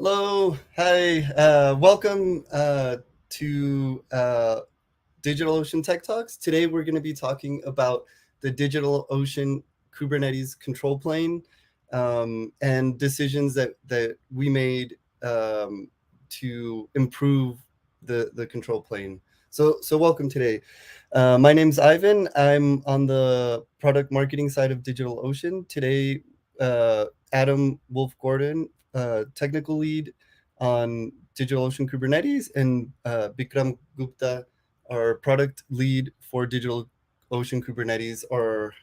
Hello, hi, welcome to DigitalOcean Tech Talks. Today we're going to be talking about the DigitalOcean Kubernetes control plane and decisions that we made to improve the control plane. So welcome today. My name's Ivan. I'm on the product marketing side of DigitalOcean. Today, Adam Wolf Gordon, technical lead on DigitalOcean Kubernetes, and Bikram Gupta, our product lead for DigitalOcean Kubernetes, are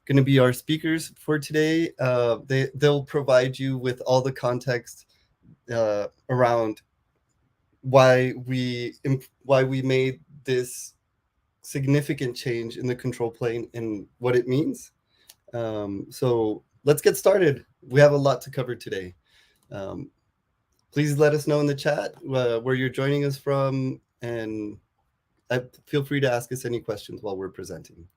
going to be our speakers for today. They'll provide you with all the context around why we made this significant change in the control plane and what it means. So let's get started. We have a lot to cover today. Um, Please let us know in the chat where you're joining us from, and feel free to ask us any questions while we're presenting.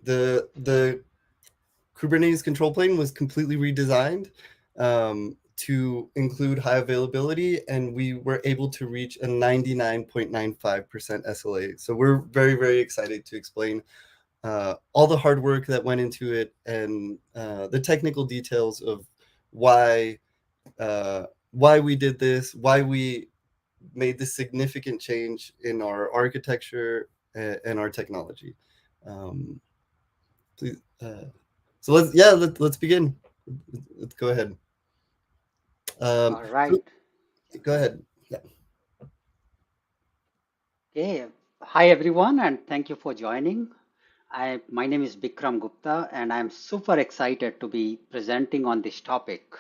The Kubernetes control plane was completely redesigned to include high availability, and we were able to reach a 99.95% SLA. So we're very, very excited to explain all the hard work that went into it and the technical details of why we did this, why we made this significant change in our architecture and our technology. Please, so let's begin. Let's go ahead. All right. Go ahead. Yeah. Okay. Hi, everyone, and thank you for joining. My name is Bikram Gupta, and I'm super excited to be presenting on this topic.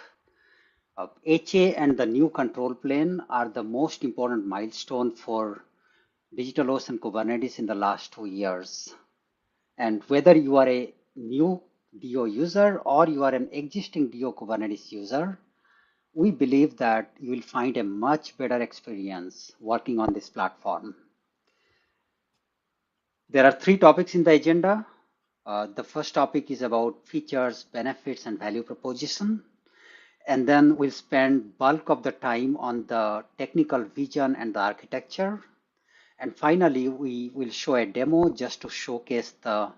HA and the new control plane are the most important milestone for DigitalOcean Kubernetes in the last 2 years. And whether you are a new DO user or you are an existing DO Kubernetes user, we believe that you will find a much better experience working on this platform. There are 3 topics in the agenda. The first topic is about features, benefits, and value proposition. And then we'll spend bulk of the time on the technical vision and the architecture. And finally, we will show a demo just to showcase the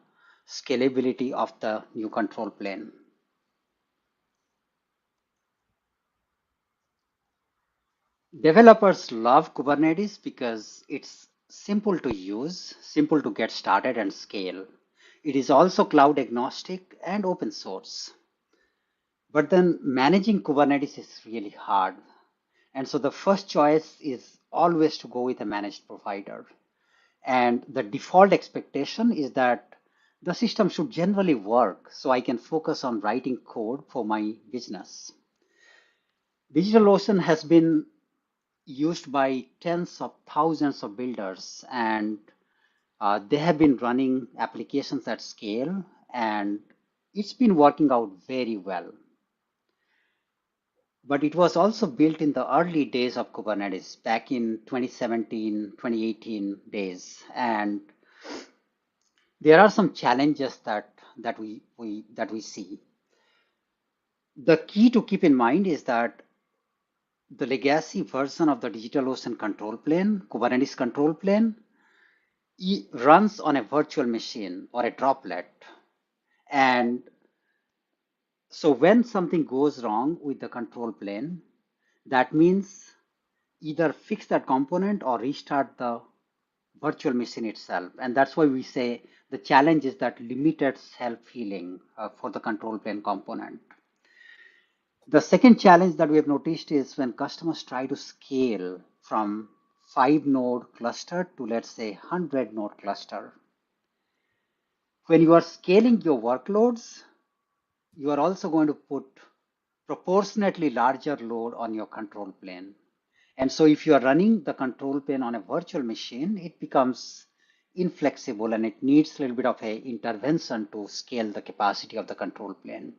scalability of the new control plane. Developers love Kubernetes because it's simple to use, simple to get started and scale. It is also cloud agnostic and open source. But then managing Kubernetes is really hard. And so the first choice is always to go with a managed provider. And the default expectation is that the system should generally work so I can focus on writing code for my business. DigitalOcean has been used by tens of thousands of builders, and they have been running applications at scale, and it's been working out very well. But it was also built in the early days of Kubernetes back in 2017, 2018 days. And there are some challenges that we see. The key to keep in mind is that the legacy version of the DigitalOcean control plane, Kubernetes control plane, runs on a virtual machine or a droplet. And so when something goes wrong with the control plane, that means either fix that component or restart the virtual machine itself. And that's why we say the challenge is that limited self-healing for the control plane component. The second challenge that we have noticed is when customers try to scale from 5-node cluster to, let's say, 100-node cluster. When you are scaling your workloads, you are also going to put proportionately larger load on your control plane. And so if you are running the control plane on a virtual machine, it becomes inflexible and it needs a little bit of an intervention to scale the capacity of the control plane.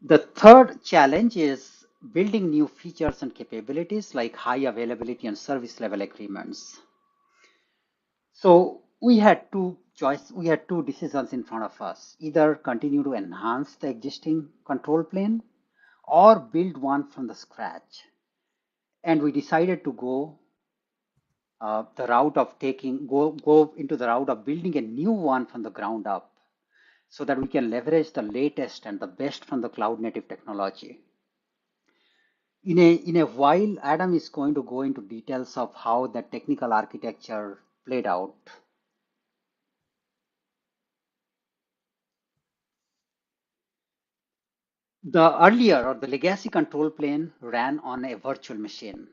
The third challenge is building new features and capabilities like high availability and service level agreements. So we had two decisions in front of us: either continue to enhance the existing control plane or build one from the scratch. And we decided to go the route of go into the route of building a new one from the ground up so that we can leverage the latest and the best from the cloud native technology. In a while, Adam is going to go into details of how the technical architecture played out. The earlier or the legacy control plane ran on a virtual machine.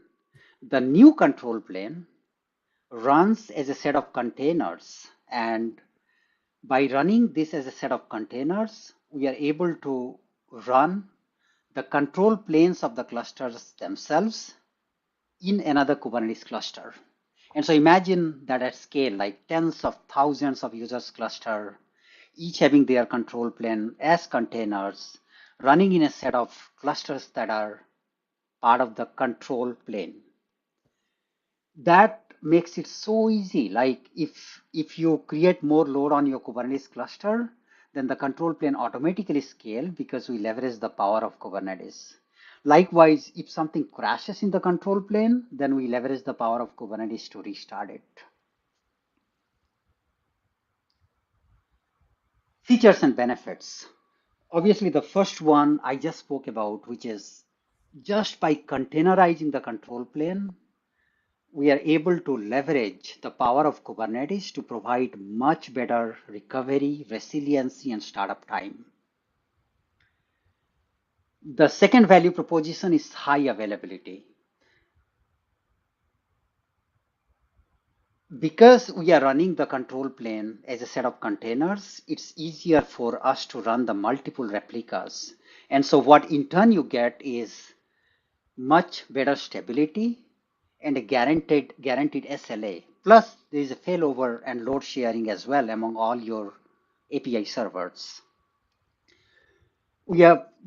The new control plane runs as a set of containers, and by running this as a set of containers, we are able to run the control planes of the clusters themselves in another Kubernetes cluster. And so imagine that at scale, like tens of thousands of users cluster, each having their control plane as containers, running in a set of clusters that are part of the control plane. That makes it so easy. Like if you create more load on your Kubernetes cluster, then the control plane automatically scale because we leverage the power of Kubernetes. Likewise, if something crashes in the control plane, then we leverage the power of Kubernetes to restart it. Features and benefits. Obviously, the first one I just spoke about, which is just by containerizing the control plane, we are able to leverage the power of Kubernetes to provide much better recovery, resiliency, and startup time. The second value proposition is high availability. Because we are running the control plane as a set of containers, it's easier for us to run the multiple replicas. And so what in turn you get is much better stability and a guaranteed SLA. Plus, there is a failover and load sharing as well among all your API servers.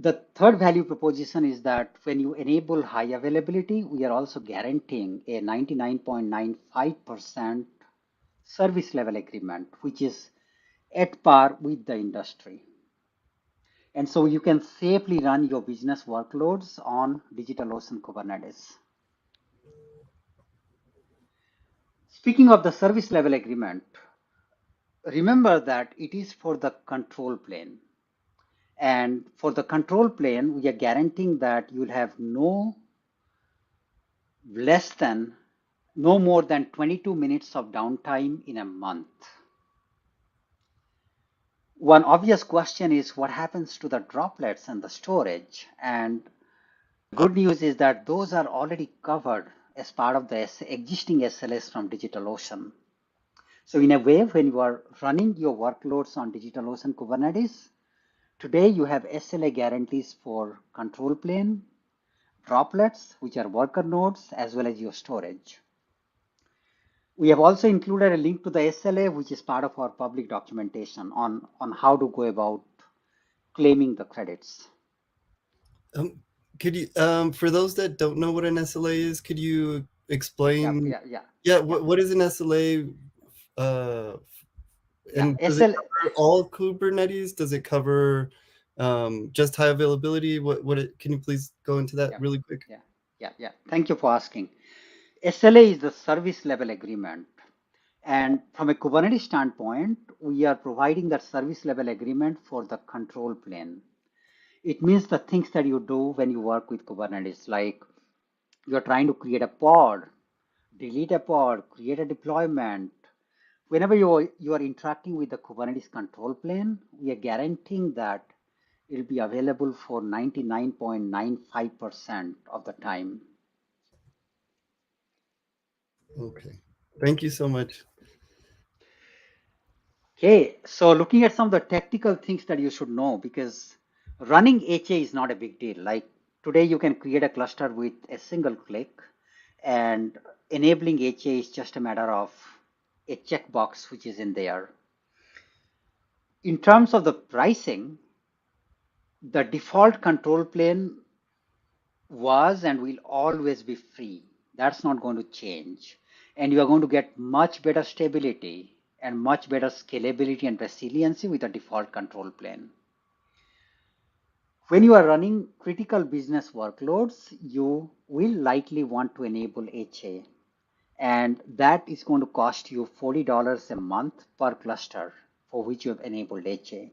The third value proposition is that when you enable high availability, we are also guaranteeing a 99.95% service level agreement, which is at par with the industry. And so you can safely run your business workloads on DigitalOcean Kubernetes. Speaking of the service level agreement, remember that it is for the control plane. And for the control plane, we are guaranteeing that you'll have no more than 22 minutes of downtime in a month. One obvious question is what happens to the droplets and the storage? And good news is that those are already covered as part of the existing SLAs from DigitalOcean. So in a way, when you are running your workloads on DigitalOcean Kubernetes, today you have SLA guarantees for control plane, droplets, which are worker nodes, as well as your storage. We have also included a link to the SLA, which is part of our public documentation on how to go about claiming the credits. Could you, for those that don't know what an SLA is, could you explain? What is an SLA? And does it cover all Kubernetes? Does it cover just high availability? Can you please go into that really quick? Yeah. Thank you for asking. SLA is the service level agreement. And from a Kubernetes standpoint, we are providing that service level agreement for the control plane. It means the things that you do when you work with Kubernetes, like you're trying to create a pod, delete a pod, create a deployment. Whenever you are interacting with the Kubernetes control plane, we are guaranteeing that it'll be available for 99.95% of the time. Okay, thank you so much. Okay, so looking at some of the technical things that you should know, because running HA is not a big deal. Like today you can create a cluster with a single click, and enabling HA is just a matter of a checkbox which is in there. In terms of the pricing, the default control plane was and will always be free. That's not going to change. And you are going to get much better stability and much better scalability and resiliency with the default control plane. When you are running critical business workloads, you will likely want to enable HA, and that is going to cost you $40 a month per cluster for which you have enabled HA.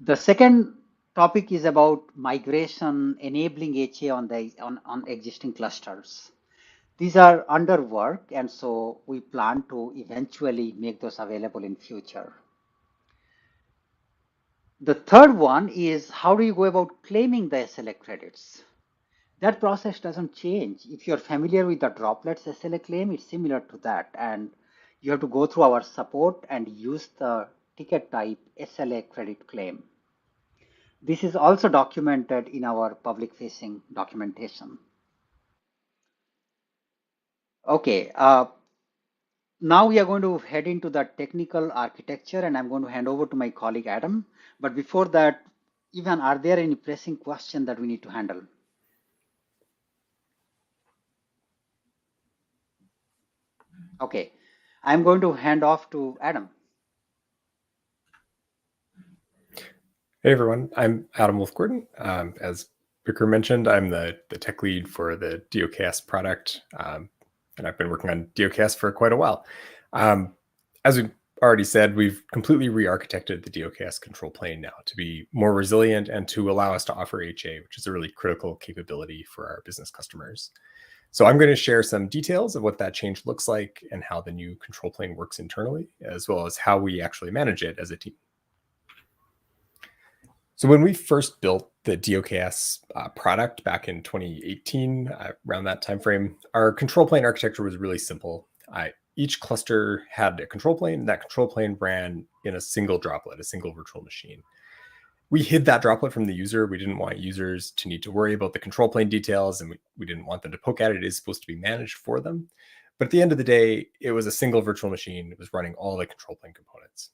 The second topic is about migration, enabling HA on existing clusters. These are under work, and so we plan to eventually make those available in future. The third one is how do you go about claiming the SLA credits? That process doesn't change. If you're familiar with the Droplets SLA claim, it's similar to that. And you have to go through our support and use the ticket type SLA credit claim. This is also documented in our public facing documentation. Okay, now we are going to head into the technical architecture, and I'm going to hand over to my colleague Adam. But before that, Ivan, are there any pressing questions that we need to handle? Okay, I'm going to hand off to Adam. Hey everyone, I'm Adam Wolf-Gordon. As Bikram mentioned, I'm the tech lead for the DOKS product, and I've been working on DOKS for quite a while. As we already said, we've completely re-architected the DOKS control plane now to be more resilient and to allow us to offer HA, which is a really critical capability for our business customers. So I'm going to share some details of what that change looks like and how the new control plane works internally, as well as how we actually manage it as a team. So when we first built the DOKS product back in 2018, around that timeframe, our control plane architecture was really simple. Each cluster had a control plane. That control plane ran in a single droplet, a single virtual machine. We hid that droplet from the user. We didn't want users to need to worry about the control plane details, and we didn't want them to poke at it. It is supposed to be managed for them. But at the end of the day, it was a single virtual machine. It was running all the control plane components.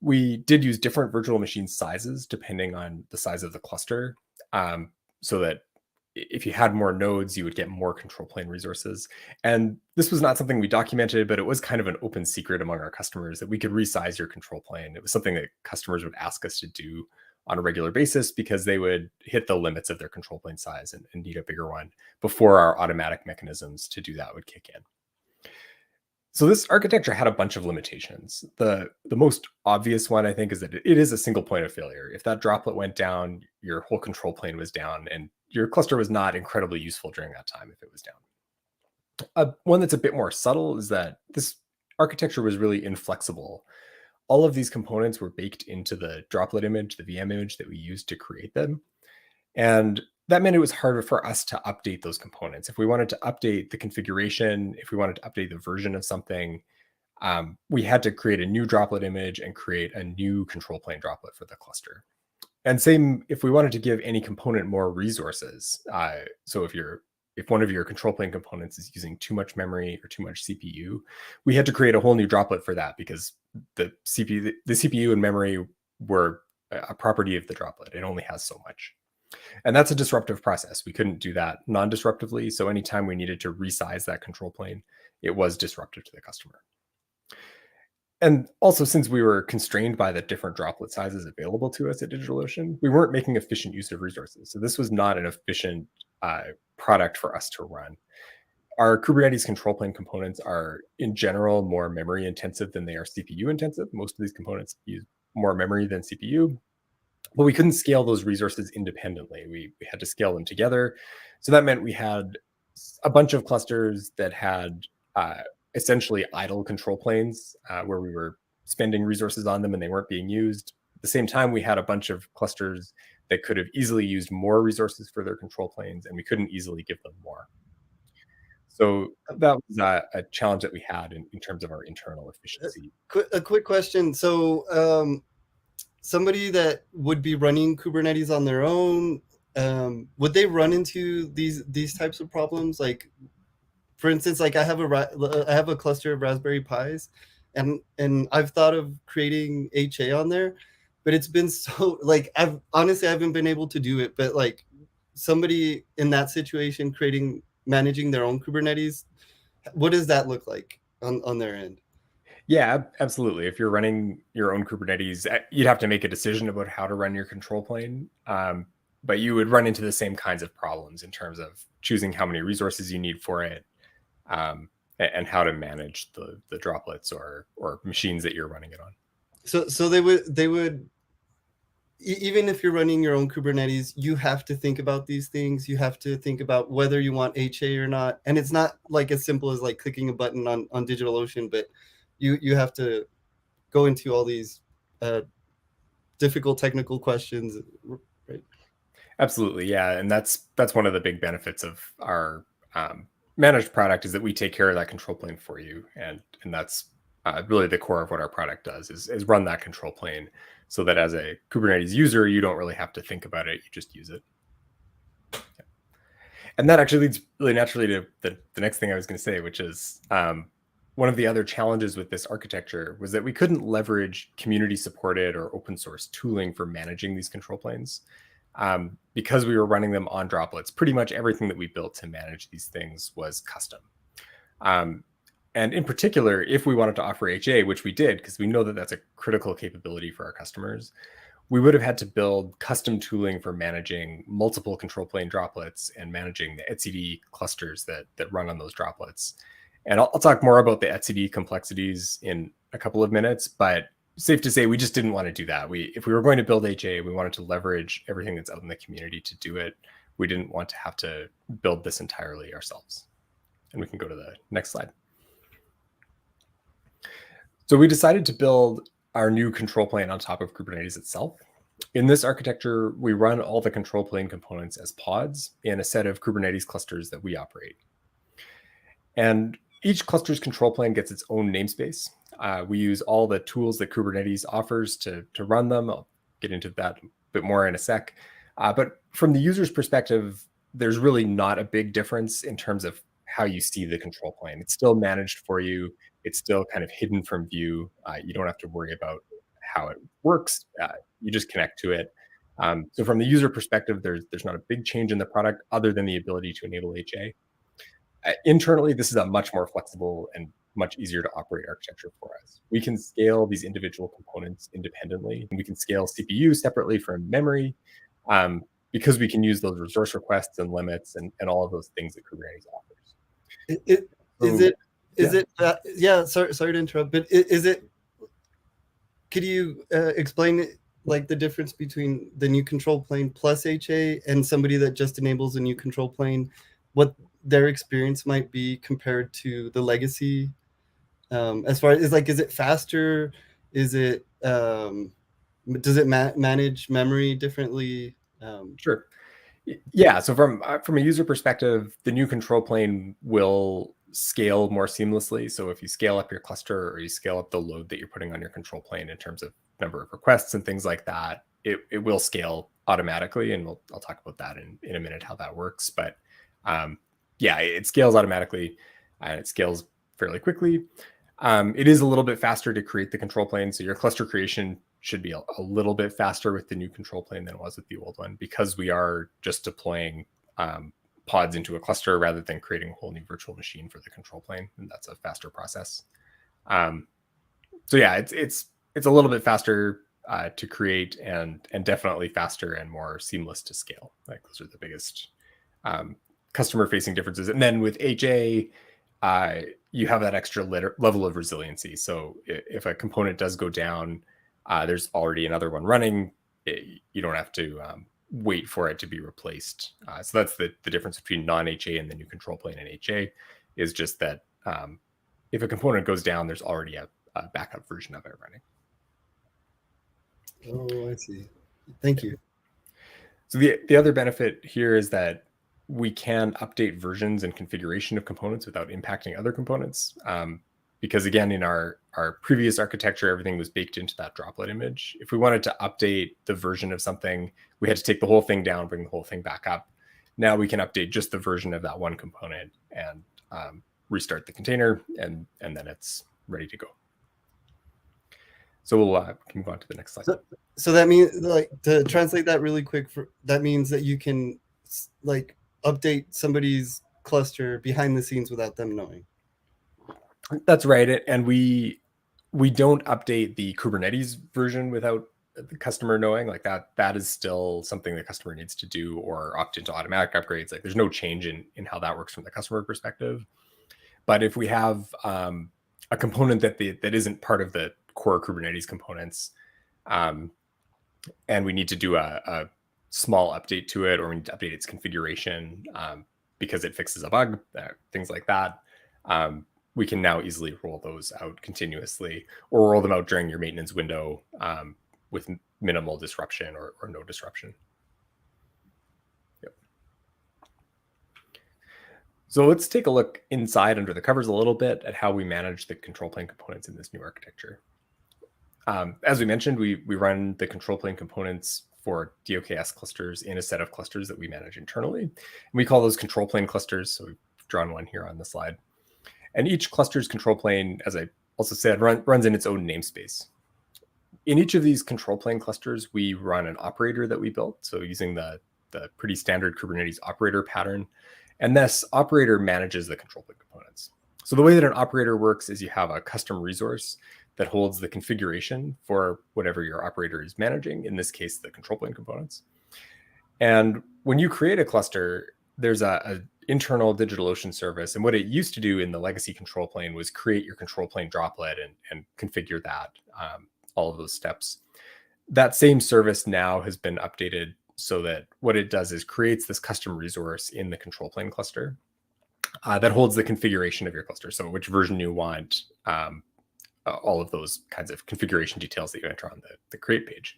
We did use different virtual machine sizes depending on the size of the cluster, so that if you had more nodes, you would get more control plane resources. And this was not something we documented, but it was kind of an open secret among our customers that we could resize your control plane. It was something that customers would ask us to do on a regular basis because they would hit the limits of their control plane size and need a bigger one before our automatic mechanisms to do that would kick in. So this architecture had a bunch of limitations. The most obvious one, I think, is that it is a single point of failure. If that droplet went down, your whole control plane was down, and your cluster was not incredibly useful during that time if it was down. One that's a bit more subtle is that this architecture was really inflexible. All of these components were baked into the droplet image, the VM image that we used to create them. And that meant it was harder for us to update those components. If we wanted to update the configuration, if we wanted to update the version of something, we had to create a new droplet image and create a new control plane droplet for the cluster. And same if we wanted to give any component more resources. So if one of your control plane components is using too much memory or too much CPU, we had to create a whole new droplet for that because the CPU and memory were a property of the droplet. It only has so much. And that's a disruptive process. We couldn't do that non-disruptively. So anytime we needed to resize that control plane, it was disruptive to the customer. And also, since we were constrained by the different droplet sizes available to us at DigitalOcean, we weren't making efficient use of resources. So this was not an efficient product for us to run. Our Kubernetes control plane components are, in general, more memory intensive than they are CPU intensive. Most of these components use more memory than CPU. But we couldn't scale those resources independently. We had to scale them together. So that meant we had a bunch of clusters that had essentially idle control planes where we were spending resources on them and they weren't being used. At the same time, we had a bunch of clusters that could have easily used more resources for their control planes, and we couldn't easily give them more. So that was a challenge that we had in terms of our internal efficiency. A quick question. So somebody that would be running Kubernetes on their own, would they run into these types of problems? Like, for instance, like I have a cluster of Raspberry Pis, and I've thought of creating HA on there, but it's been so like I haven't been able to do it. But like somebody in that situation managing their own Kubernetes, what does that look like on their end? Yeah, absolutely. If you're running your own Kubernetes, you'd have to make a decision about how to run your control plane. But you would run into the same kinds of problems in terms of choosing how many resources you need for it, and how to manage the droplets or machines that you're running it on. So they would even if you're running your own Kubernetes, you have to think about these things. You have to think about whether you want HA or not. And it's not like as simple as like clicking a button on DigitalOcean, but you have to go into all these difficult technical questions, right? Absolutely, yeah, and that's one of the big benefits of our managed product is that we take care of that control plane for you, and that's really the core of what our product does is run that control plane, so that as a Kubernetes user, you don't really have to think about it; you just use it. Yeah. And that actually leads really naturally to the next thing I was going to say, which is one of the other challenges with this architecture was that we couldn't leverage community supported or open source tooling for managing these control planes. Because we were running them on Droplets, pretty much everything that we built to manage these things was custom. And in particular, if we wanted to offer HA, which we did, because we know that that's a critical capability for our customers, we would have had to build custom tooling for managing multiple control plane droplets and managing the Ncd clusters that run on those droplets. And I'll talk more about the Ncd complexities in a couple of minutes, but safe to say we just didn't want to do that. If we were going to build HA, we wanted to leverage everything that's out in the community to do it. We didn't want to have to build this entirely ourselves. And we can go to the next slide. So we decided to build our new control plane on top of Kubernetes itself. In this architecture, we run all the control plane components as pods in a set of Kubernetes clusters that we operate. And each cluster's control plane gets its own namespace. We use all the tools that Kubernetes offers to run them. I'll get into that a bit more in a sec. But from the user's perspective, there's really not a big difference in terms of how you see the control plane. It's still managed for you. It's still kind of hidden from view. You don't have to worry about how it works. You just connect to it. So from the user perspective, there's not a big change in the product other than the ability to enable HA. Internally, this is a much more flexible and much easier to operate architecture for us. We can scale these individual components independently, and we can scale CPU separately from memory, because we can use those resource requests and limits and all of those things that Kubernetes offers. Sorry to interrupt, but could you explain like the difference between the new control plane plus HA and somebody that just enables a new control plane, what their experience might be compared to the legacy? As far as like, is it faster? Is it does it manage memory differently? Sure. Yeah. So from a user perspective, the new control plane will scale more seamlessly. So if you scale up your cluster or you scale up the load that you're putting on your control plane in terms of number of requests and things like that, it will scale automatically. And I'll talk about that in a minute, how that works. But yeah, it scales automatically and it scales fairly quickly. It is a little bit faster to create the control plane. So your cluster creation should be a little bit faster with the new control plane than it was with the old one, because we are just deploying pods into a cluster rather than creating a whole new virtual machine for the control plane. And that's a faster process. So yeah, it's a little bit faster to create and definitely faster and more seamless to scale. Like those are the biggest customer facing differences. And then with HA, you have that extra level of resiliency. So if a component does go down, there's already another one running. You don't have to wait for it to be replaced. So that's the difference between non-HA and the new control plane and HA, is just that if a component goes down, there's already a backup version of it running. Oh, I see. Thank you. So the other benefit here is that we can update versions and configuration of components without impacting other components. Because again, in our previous architecture, everything was baked into that droplet image. If we wanted to update the version of something, we had to take the whole thing down, bring the whole thing back up. Now we can update just the version of that one component and restart the container, and then it's ready to go. So we'll can move on to the next slide. So that means, like, to translate that really quick, that means that you can like update somebody's cluster behind the scenes without them knowing. That's right. And we We don't update the Kubernetes version without the customer knowing. Like that is still something the customer needs to do or opt into automatic upgrades. Like there's no change in how that works from the customer perspective. But if we have a component that isn't part of the core Kubernetes components, and we need to do a small update to it, or we need to update its configuration because it fixes a bug, things like that, we can now easily roll those out continuously, or roll them out during your maintenance window with minimal disruption or no disruption. Yep. So let's take a look inside under the covers a little bit at how we manage the control plane components in this new architecture. As we mentioned, we run the control plane components for DOKS clusters in a set of clusters that we manage internally. And we call those control plane clusters. So we've drawn one here on the slide. And each cluster's control plane, as I also said, runs in its own namespace. In each of these control plane clusters, we run an operator that we built. So using the pretty standard Kubernetes operator pattern. And this operator manages the control plane components. So the way that an operator works is you have a custom resource that holds the configuration for whatever your operator is managing, in this case, the control plane components. And when you create a cluster, there's an internal DigitalOcean service. And what it used to do in the legacy control plane was create your control plane droplet and configure that, all of those steps. That same service now has been updated so that what it does is creates this custom resource in the control plane cluster that holds the configuration of your cluster. So which version you want, all of those kinds of configuration details that you enter on the create page.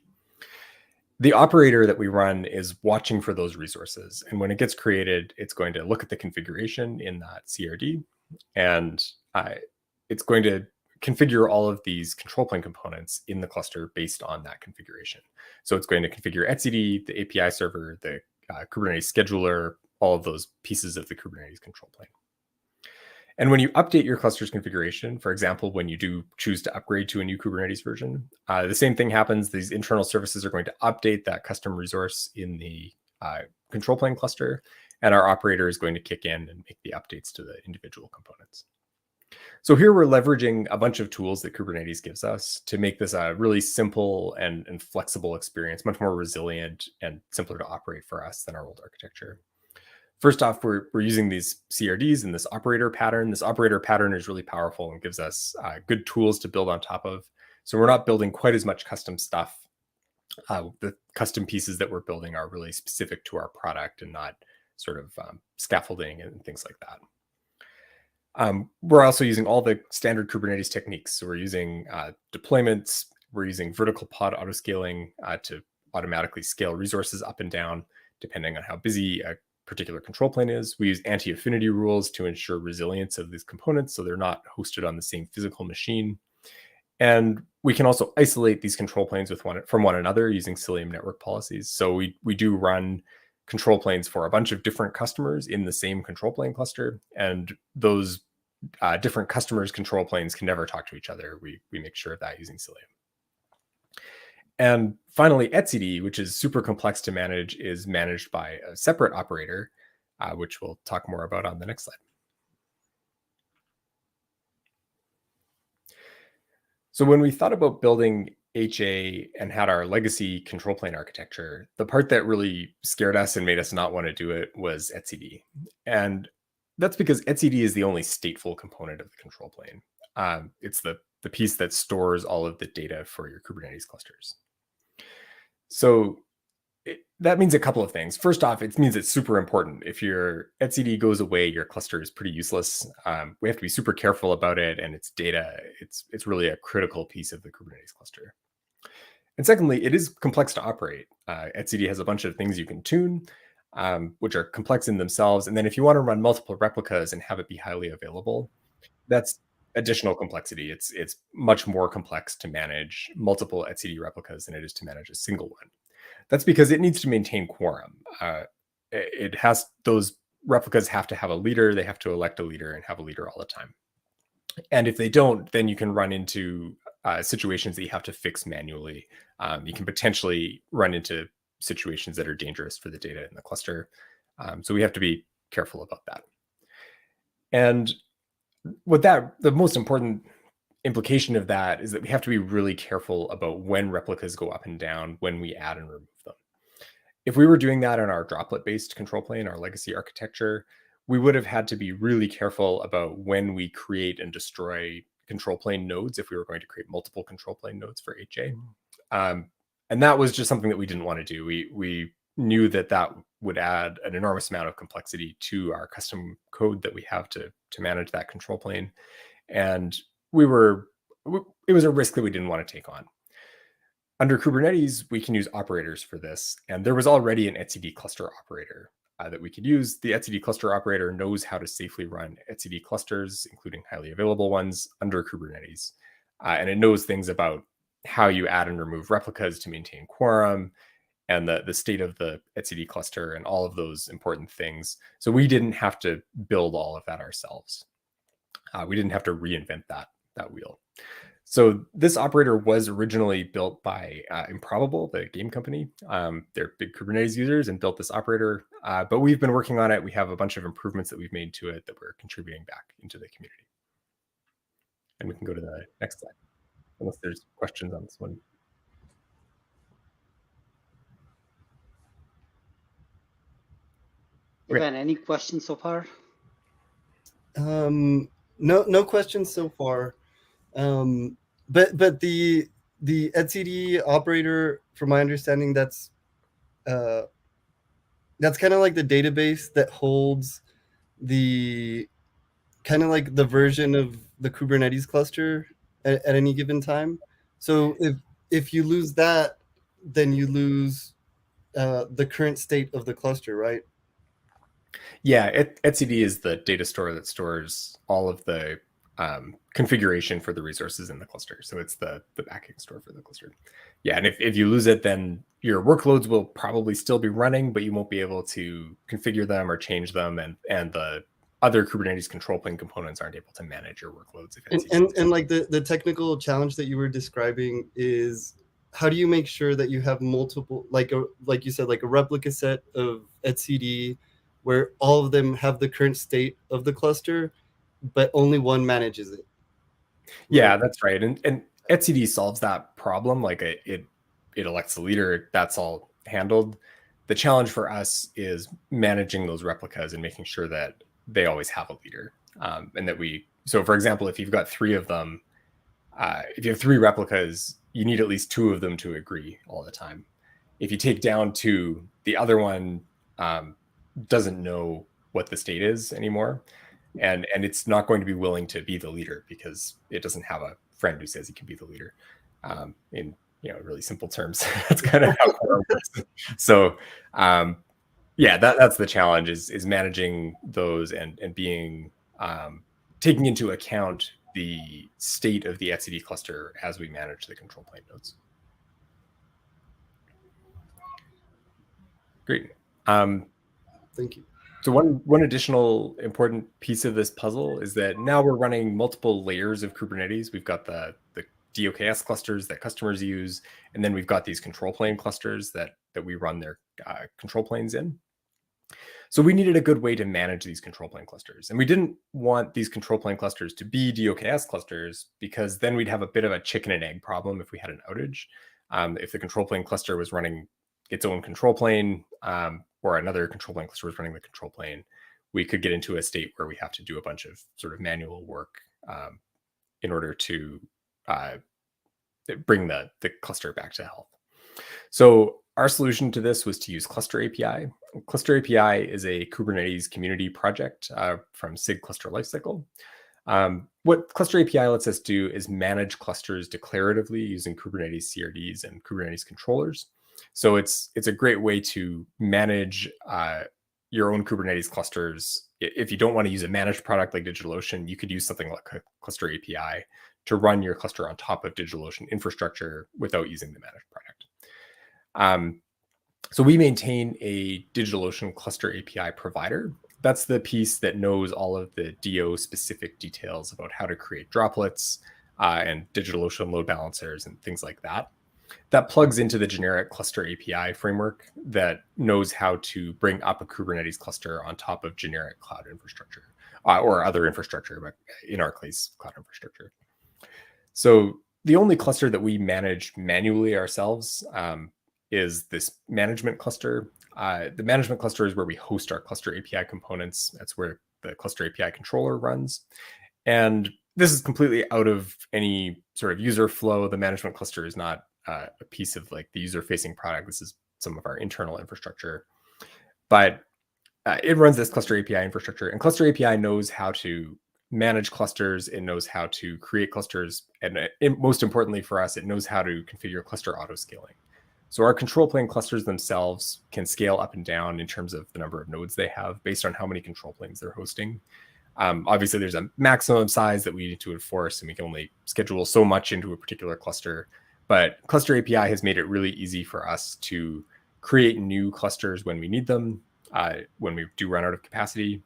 The operator that we run is watching for those resources. And when it gets created, it's going to look at the configuration in that CRD, and it's going to configure all of these control plane components in the cluster based on that configuration. So it's going to configure etcd, the API server, the Kubernetes scheduler, all of those pieces of the Kubernetes control plane. And when you update your cluster's configuration, for example, when you do choose to upgrade to a new Kubernetes version, the same thing happens. These internal services are going to update that custom resource in the control plane cluster, and our operator is going to kick in and make the updates to the individual components. So here we're leveraging a bunch of tools that Kubernetes gives us to make this a really simple and flexible experience, much more resilient and simpler to operate for us than our old architecture. First off, we're using these CRDs and this operator pattern. This operator pattern is really powerful and gives us good tools to build on top of. So we're not building quite as much custom stuff. The custom pieces that we're building are really specific to our product and not sort of scaffolding and things like that. We're also using all the standard Kubernetes techniques. So we're using deployments. We're using vertical pod autoscaling to automatically scale resources up and down, depending on how busy a particular control plane is. We use anti-affinity rules to ensure resilience of these components so they're not hosted on the same physical machine. And we can also isolate these control planes from one another using Cilium network policies. So we do run control planes for a bunch of different customers in the same control plane cluster, and those different customers' control planes can never talk to each other. We make sure of that using Cilium. And finally, etcd, which is super complex to manage, is managed by a separate operator, which we'll talk more about on the next slide. So when we thought about building HA and had our legacy control plane architecture, the part that really scared us and made us not want to do it was etcd. And that's because etcd is the only stateful component of the control plane. It's the piece that stores all of the data for your Kubernetes clusters. So that means a couple of things. First off, it means it's super important. If your etcd goes away, your cluster is pretty useless. We have to be super careful about it and its data. It's really a critical piece of the Kubernetes cluster. And secondly, it is complex to operate. Etcd has a bunch of things you can tune, which are complex in themselves. And then if you want to run multiple replicas and have it be highly available, that's additional complexity. It's much more complex to manage multiple etcd replicas than it is to manage a single one. That's because it needs to maintain quorum. Those replicas have to have a leader. They have to elect a leader and have a leader all the time. And if they don't, then you can run into situations that you have to fix manually. You can potentially run into situations that are dangerous for the data in the cluster. So we have to be careful about that. And the most important implication of that is that we have to be really careful about when replicas go up and down, when we add and remove them. If we were doing that in our droplet-based control plane, our legacy architecture, we would have had to be really careful about when we create and destroy control plane nodes if we were going to create multiple control plane nodes for HA. And that was just something that we didn't want to do. We knew that that would add an enormous amount of complexity to our custom code that we have to manage that control plane. And it was a risk that we didn't want to take on. Under Kubernetes, we can use operators for this. And there was already an Ncd Cluster Operator that we could use. The Ncd Cluster Operator knows how to safely run Ncd clusters, including highly available ones, under Kubernetes. And it knows things about how you add and remove replicas to maintain quorum, and the state of the Ncd cluster, and all of those important things. So we didn't have to build all of that ourselves. We didn't have to reinvent that wheel. So this operator was originally built by Improbable, the game company. They're big Kubernetes users and built this operator, but we've been working on it. We have a bunch of improvements that we've made to it that we're contributing back into the community. And we can go to the next slide, unless there's questions on this one. Ivan, any questions so far? No questions so far. But the etcd operator, from my understanding, that's kind of like the database that holds the kind of like the version of the Kubernetes cluster at any given time. So if you lose that, then you lose the current state of the cluster, right? Yeah, etcd is the data store that stores all of the configuration for the resources in the cluster. So it's the backing store for the cluster. Yeah, and if you lose it, then your workloads will probably still be running, but you won't be able to configure them or change them, and the other Kubernetes control plane components aren't able to manage your workloads. And like the technical challenge that you were describing is, how do you make sure that you have multiple, like you said, like a replica set of etcd where all of them have the current state of the cluster, but only one manages it? Yeah, that's right. And etcd solves that problem. Like it elects the leader. That's all handled. The challenge for us is managing those replicas and making sure that they always have a leader. And that so for example, if you've got 3 of them, if you have 3 replicas, you need at least 2 of them to agree all the time. If you take down 2, the other one doesn't know what the state is anymore. And it's not going to be willing to be the leader because it doesn't have a friend who says he can be the leader. In really simple terms, that's kind of how it works. So yeah, that's the challenge, is managing those and being taking into account the state of the etcd cluster as we manage the control plane nodes. Great. Thank you. So one additional important piece of this puzzle is that now we're running multiple layers of Kubernetes. We've got the DOKS clusters that customers use, and then we've got these control plane clusters that we run their control planes in. So we needed a good way to manage these control plane clusters. And we didn't want these control plane clusters to be DOKS clusters, because then we'd have a bit of a chicken and egg problem if we had an outage. If the control plane cluster was running its own control plane, or another control plane cluster was running the control plane, we could get into a state where we have to do a bunch of sort of manual work in order to bring the cluster back to health. So our solution to this was to use Cluster API. Cluster API is a Kubernetes community project from SIG Cluster Lifecycle. What Cluster API lets us do is manage clusters declaratively using Kubernetes CRDs and Kubernetes controllers. So it's a great way to manage your own Kubernetes clusters. If you don't want to use a managed product like DigitalOcean, you could use something like a Cluster API to run your cluster on top of DigitalOcean infrastructure without using the managed product. So we maintain a DigitalOcean Cluster API provider. That's the piece that knows all of the DO specific details about how to create droplets and DigitalOcean load balancers and things like that. That plugs into the generic Cluster API framework that knows how to bring up a Kubernetes cluster on top of generic cloud infrastructure or other infrastructure, but in our case, cloud infrastructure. So the only cluster that we manage manually ourselves is this management cluster. The management cluster is where we host our cluster API components. That's where the cluster API controller runs. And this is completely out of any sort of user flow. The management cluster is not a piece of like the user-facing product. This is some of our internal infrastructure. But it runs this cluster API infrastructure, and cluster API knows how to manage clusters. It knows how to create clusters. And most importantly for us, it knows how to configure cluster auto-scaling. So our control plane clusters themselves can scale up and down in terms of the number of nodes they have based on how many control planes they're hosting. Obviously, there's a maximum size that we need to enforce, and we can only schedule so much into a particular cluster. But Cluster API has made it really easy for us to create new clusters when we need them, when we do run out of capacity,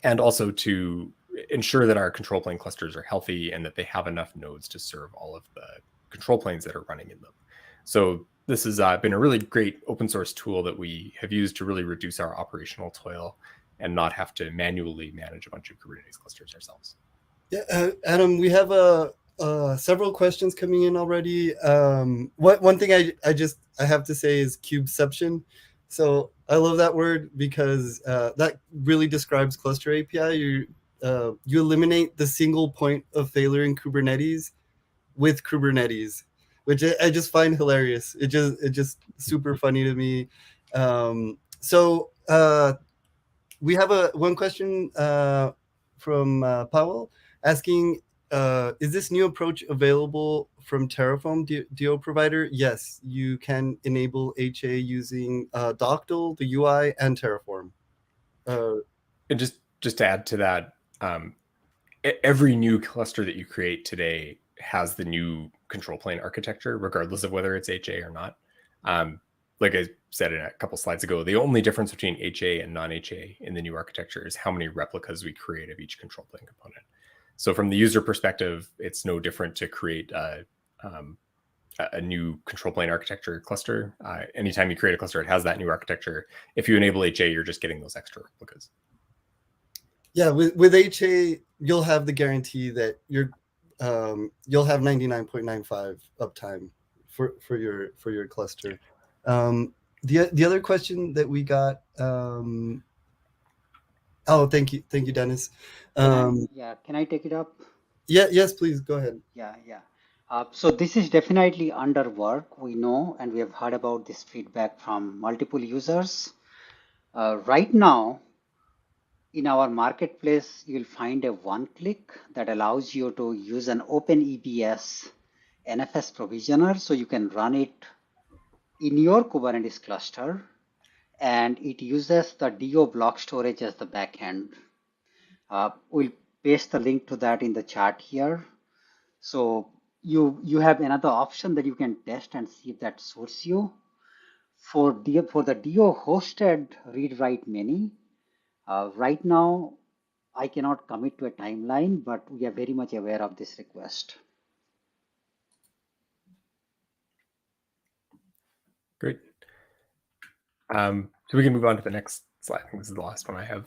and also to ensure that our control plane clusters are healthy and that they have enough nodes to serve all of the control planes that are running in them. So this has been a really great open source tool that we have used to really reduce our operational toil and not have to manually manage a bunch of Kubernetes clusters ourselves. Yeah, Adam, we have several questions coming in already. One thing I have to say is kubeception. So I love that word because that really describes Cluster API. You eliminate the single point of failure in Kubernetes with Kubernetes, which I just find hilarious. It just super funny to me. We have one question from Powell asking, is this new approach available from Terraform DO provider? Yes, you can enable HA using Doctal, the UI, and Terraform. And just to add to that, every new cluster that you create today has the new control plane architecture, regardless of whether it's HA or not. Like I said in a couple slides ago, the only difference between HA and non-HA in the new architecture is how many replicas we create of each control plane component. So from the user perspective, it's no different to create a new control plane architecture cluster. Anytime you create a cluster, it has that new architecture. If you enable HA, you're just getting those extra replicas. Yeah, with HA, you'll have the guarantee that you'll have 99.95 uptime for your cluster. The other question that we got. Oh, thank you, Dennis. Can I take it up? Yeah, yes, please go ahead. Yeah. So this is definitely under work. We know, and we have heard about this feedback from multiple users. Right now, in our marketplace, you'll find a one-click that allows you to use an OpenEBS NFS provisioner, so you can run it in your Kubernetes cluster, and it uses the DO block storage as the backend. We'll paste the link to that in the chat here. So you have another option that you can test and see if that suits you. For the DO hosted read-write many, right now I cannot commit to a timeline, but we are very much aware of this request. Great. So we can move on to the next slide. I think this is the last one I have.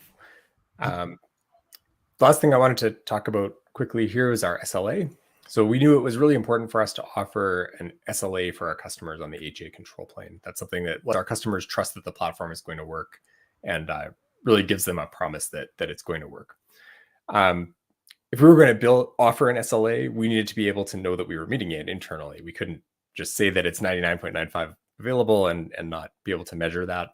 The last thing I wanted to talk about quickly here is our SLA. So we knew it was really important for us to offer an SLA for our customers on the HA control plane. That's something that lets our customers trust that the platform is going to work and really gives them a promise that it's going to work. If we were going to offer an SLA, we needed to be able to know that we were meeting it internally. We couldn't just say that it's 99.95 available and not be able to measure that.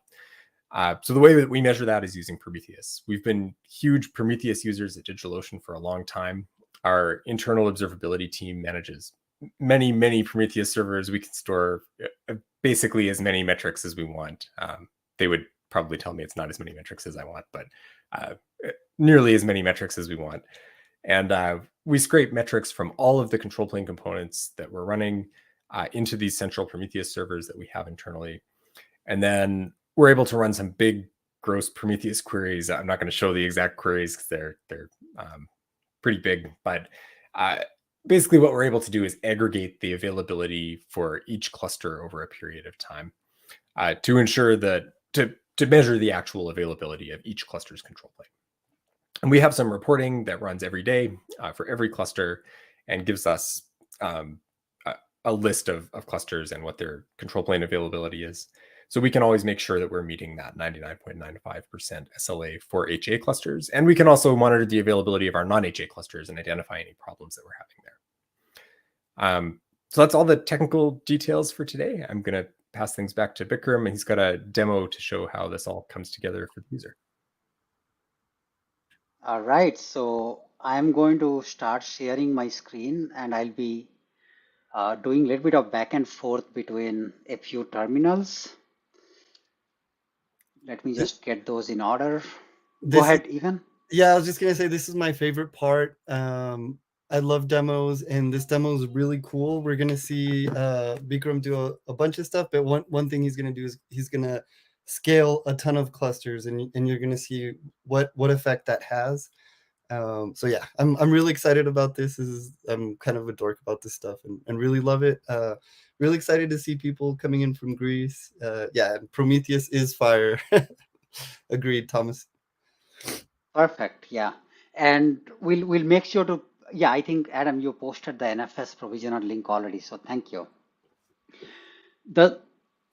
So the way that we measure that is using Prometheus. We've been huge Prometheus users at DigitalOcean for a long time. Our internal observability team manages many, many Prometheus servers. We can store basically as many metrics as we want. They would probably tell me it's not as many metrics as I want, but nearly as many metrics as we want. And we scrape metrics from all of the control plane components that we're running into these central Prometheus servers that we have internally. And then we're able to run some big, gross Prometheus queries. I'm not going to show the exact queries because they're pretty big, but basically what we're able to do is aggregate the availability for each cluster over a period of time to ensure that to measure the actual availability of each cluster's control plane. And we have some reporting that runs every day for every cluster and gives us a list of clusters and what their control plane availability is. So we can always make sure that we're meeting that 99.95% SLA for HA clusters. And we can also monitor the availability of our non-HA clusters and identify any problems that we're having there. So that's all the technical details for today. I'm going to pass things back to Bikram, and he's got a demo to show how this all comes together for the user. All right, so I'm going to start sharing my screen, and I'll be doing a little bit of back and forth between a few terminals. Let me just get those in order. Go ahead, Evan. Yeah, I was just gonna say this is my favorite part. I love demos, and this demo is really cool. We're gonna see Bikram do a bunch of stuff, but one thing he's gonna do is he's gonna scale a ton of clusters, and you're gonna see what effect that has. So yeah, I'm really excited about this. I'm kind of a dork about this stuff, and really love it. Really excited to see people coming in from Greece. Yeah, Prometheus is fire. Agreed, Thomas. Perfect. Yeah, and we'll make sure to. Yeah, I think Adam, you posted the NFS provisioner link already, so thank you. The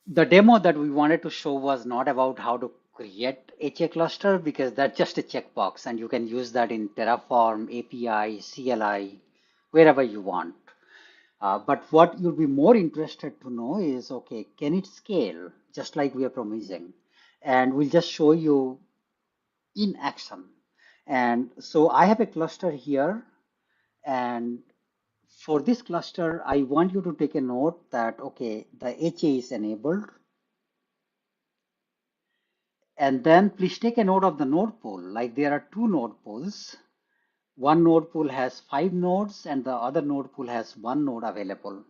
demo that we wanted to show was not about how to create HA cluster, because that's just a checkbox, and you can use that in Terraform, API, CLI, wherever you want. But what you'll be more interested to know is, okay, can it scale just like we are promising? And we'll just show you in action. And so I have a cluster here, and for this cluster, I want you to take a note that, okay, the HA is enabled. And then please take a note of the node pool. Like there are two node pools. One node pool has 5 nodes and the other node pool has 1 node available.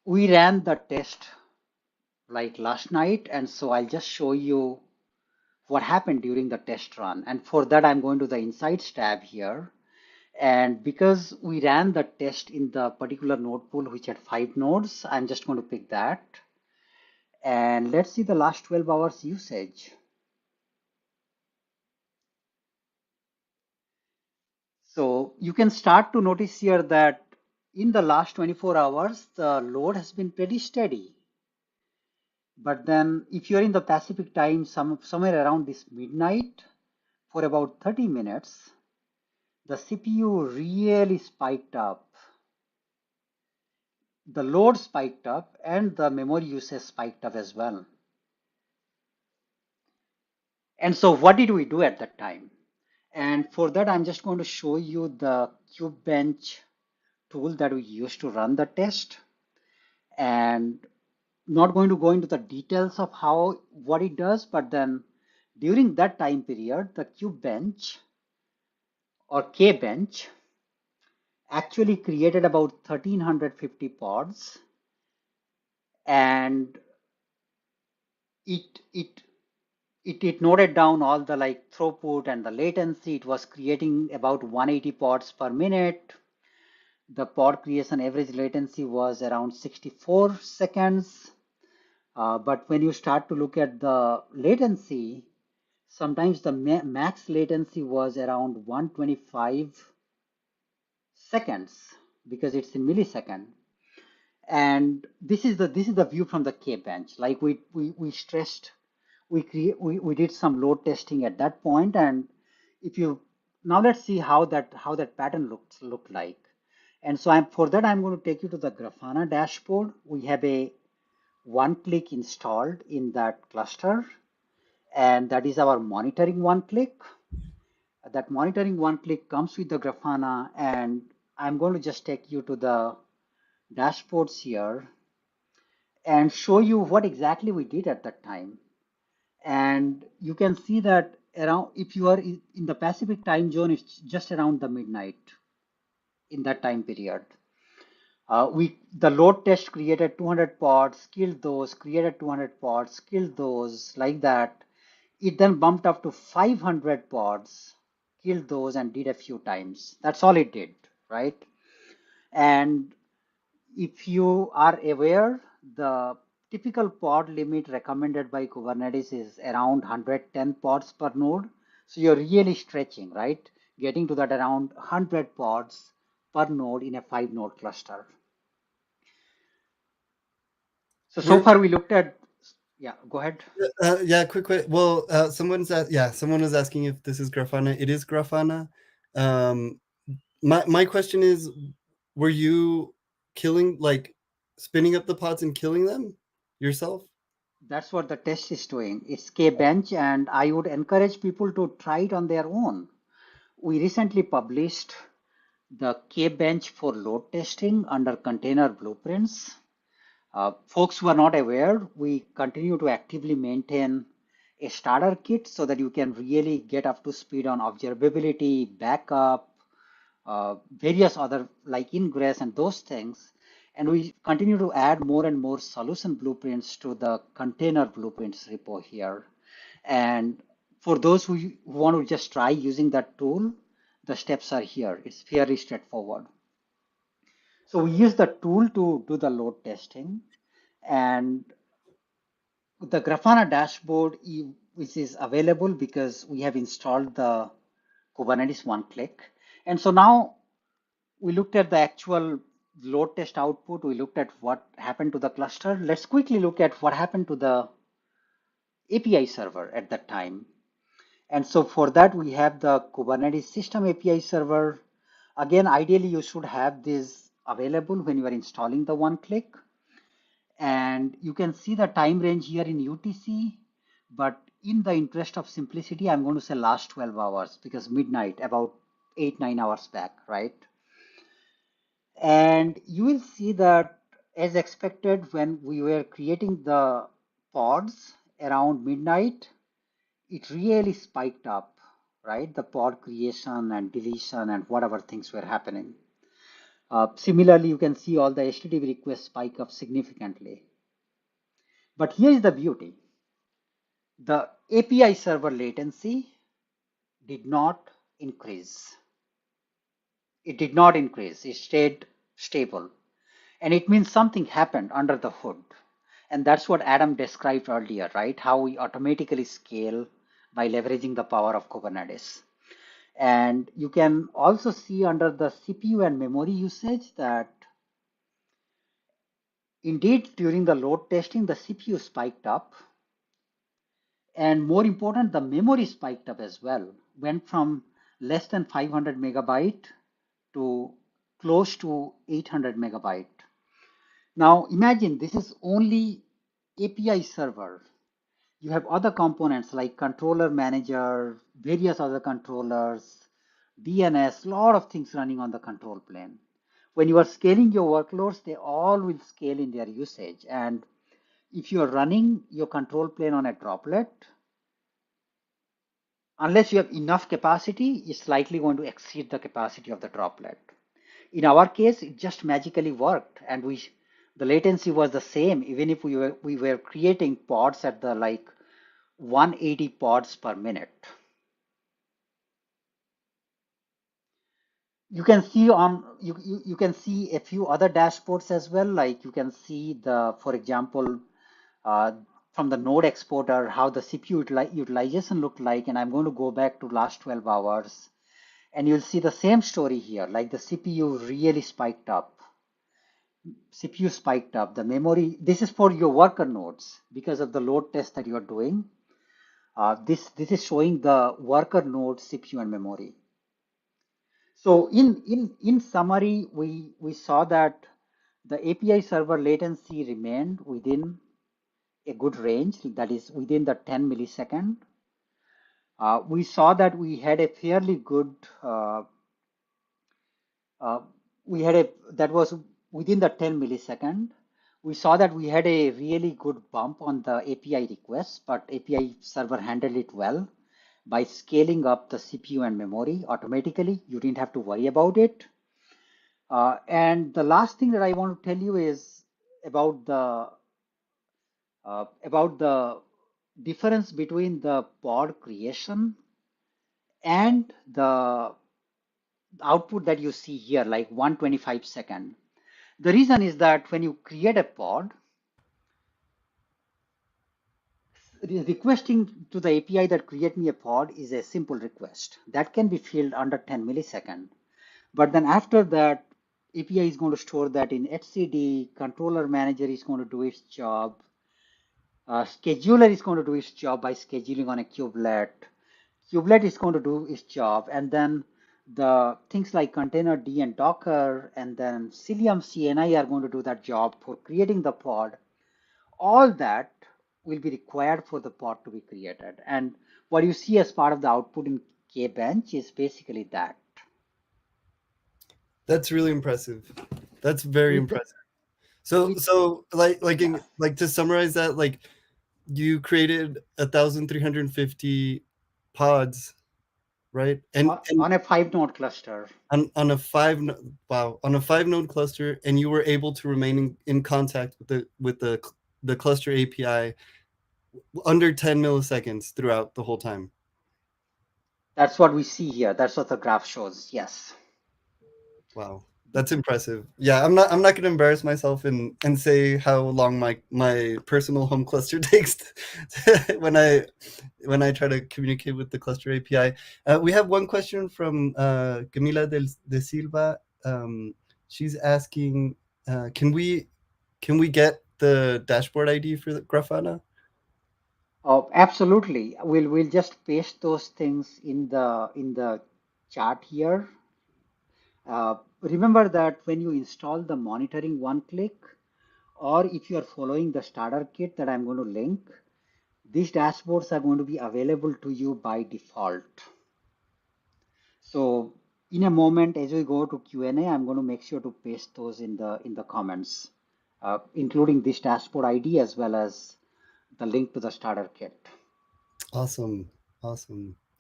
We ran the test like last night, and so I'll just show you what happened during the test run. And for that, I'm going to the Insights tab here. And because we ran the test in the particular node pool which had 5 nodes, I'm just going to pick that. And let's see the last 12 hours usage. So you can start to notice here that in the last 24 hours, the load has been pretty steady. But then if you're in the Pacific time, somewhere around this midnight, for about 30 minutes, the CPU really spiked up. The load spiked up and the memory usage spiked up as well. And so what did we do at that time? And for that, I'm just going to show you the Kubebench tool that we used to run the test. And not going to go into the details of what it does, but then during that time period, the Kubebench or Kbench actually created about 1350 pods, and it noted down all the like throughput and the latency. It was creating about 180 pods per minute. The pod creation average latency was around 64 seconds. But when you start to look at the latency, sometimes the max latency was around 125 seconds because it's in millisecond. And this is the view from the Kbench. Like we stressed, we did some load testing at that point, and now let's see how that pattern looked like. And so for that I'm going to take you to the Grafana dashboard. We have a one-click installed in that cluster, and that is our monitoring one-click. That monitoring one-click comes with the Grafana, and I'm going to just take you to the dashboards here and show you what exactly we did at that time. And you can see that around, if you are in the Pacific time zone, it's just around the midnight in that time period. The load test created 200 pods, killed those, created 200 pods, killed those, like that. It then bumped up to 500 pods, killed those, and did a few times. That's all it did, right? And if you are aware, the typical pod limit recommended by Kubernetes is around 110 pods per node. So you're really stretching, right? Getting to that around 100 pods per node in a 5-node cluster. So far we looked at, yeah, go ahead. Yeah, quick. Well, someone was asking if this is Grafana. It is Grafana. My question is, were you spinning up the pods and killing them yourself? That's what the test is doing. It's Kbench, and I would encourage people to try it on their own. We recently published the Kbench for load testing under container blueprints. Folks who are not aware, we continue to actively maintain a starter kit so that you can really get up to speed on observability, backup, various other like ingress and those things. And we continue to add more and more solution blueprints to the container blueprints repo here. And for those who want to just try using that tool, the steps are here. It's fairly straightforward. So we use the tool to do the load testing, and the Grafana dashboard, which is available because we have installed the Kubernetes one-click. And so now we looked at the actual load test output. We looked at what happened to the cluster. Let's quickly look at what happened to the API server at that time. And so for that, we have the Kubernetes system API server. Again, ideally, you should have this available when you are installing the one-click. And you can see the time range here in UTC, but in the interest of simplicity, I'm going to say last 12 hours because midnight, about 8-9 hours back, right? And you will see that as expected, when we were creating the pods around midnight, it really spiked up, right? The pod creation and deletion and whatever things were happening. Similarly, you can see all the HTTP requests spike up significantly. But here is the beauty. The API server latency did not increase. It did not increase. It stayed stable. And it means something happened under the hood. And that's what Adam described earlier, right? How we automatically scale by leveraging the power of Kubernetes. And you can also see under the CPU and memory usage that indeed during the load testing, the CPU spiked up. And more important, the memory spiked up as well, went from less than 500 megabyte to close to 800 megabyte. Now imagine this is only API server. You have other components like controller manager, various other controllers, DNS, a lot of things running on the control plane. When you are scaling your workloads, they all will scale in their usage. And if you are running your control plane on a droplet, unless you have enough capacity, it's likely going to exceed the capacity of the droplet. In our case, it just magically worked, and the latency was the same, even if we were creating pods at the like 180 pods per minute. You can see you can see a few other dashboards as well. Like you can see for example, from the node exporter, how the CPU utilization looked like. And I'm going to go back to last 12 hours. And you'll see the same story here, like the CPU really spiked up. CPU spiked up, the memory, this is for your worker nodes because of the load test that you're doing. This is showing the worker node CPU and memory. So in summary, we saw that the API server latency remained within a good range, that is within the 10 millisecond. We saw that we had a fairly good, that was within the 10 millisecond. We saw that we had a really good bump on the API requests, but API server handled it well by scaling up the CPU and memory automatically. You didn't have to worry about it. And the last thing that I want to tell you is about the difference between the pod creation and the output that you see here, like 125 second. The reason is that when you create a pod, requesting to the API that create me a pod is a simple request that can be filled under 10 milliseconds. But then after that, API is going to store that in Ncd. Controller manager is going to do its job. Scheduler is going to do its job by scheduling on a kubelet. Kubelet is going to do its job, and then the things like containerd and Docker, and then Cilium CNI are going to do that job for creating the pod. All that will be required for the pod to be created. And what you see as part of the output in Kbench is basically that. That's really impressive. That's very impressive. So like to summarize that, like you created 1,350 pods, right? And on a 5-node cluster. On a on a 5-node cluster, and you were able to remain in contact with the cluster API under 10 milliseconds throughout the whole time. That's what we see here. That's what the graph shows. Yes. Wow, that's impressive. Yeah, I'm not going to embarrass myself and say how long my personal home cluster takes when I try to communicate with the cluster API. We have one question from Camila de Silva. She's asking, can we get the dashboard ID for the Grafana? Oh, absolutely. We'll just paste those things in the chat here. Remember that when you install the monitoring one-click, or if you are following the starter kit that I'm going to link, these dashboards are going to be available to you by default. So in a moment, as we go to Q&A, I'm going to make sure to paste those in the comments, including this dashboard ID as well as the link to the starter kit. Awesome.